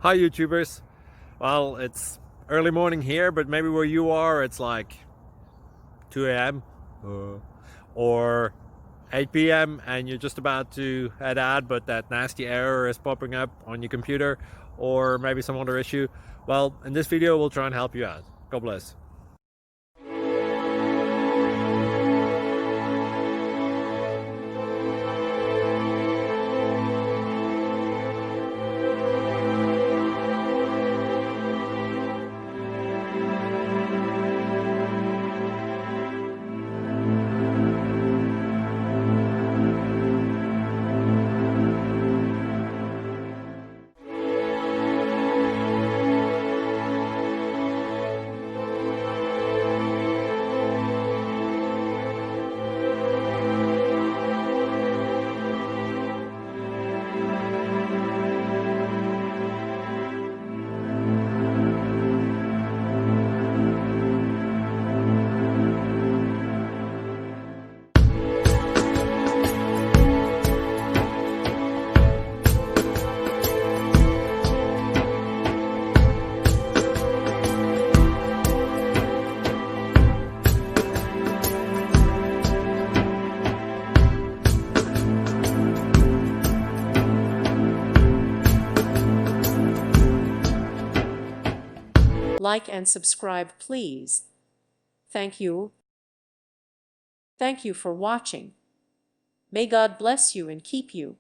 Hi YouTubers. Well, it's early morning here, but maybe where you are it's like 2 a.m. Or 8 p.m. and you're just about to head out, but that nasty error is popping up on your computer, or maybe some other issue. Well, in this video we'll try and help you out. God bless. Like and subscribe, please. Thank you. Thank you for watching. May God bless you and keep you.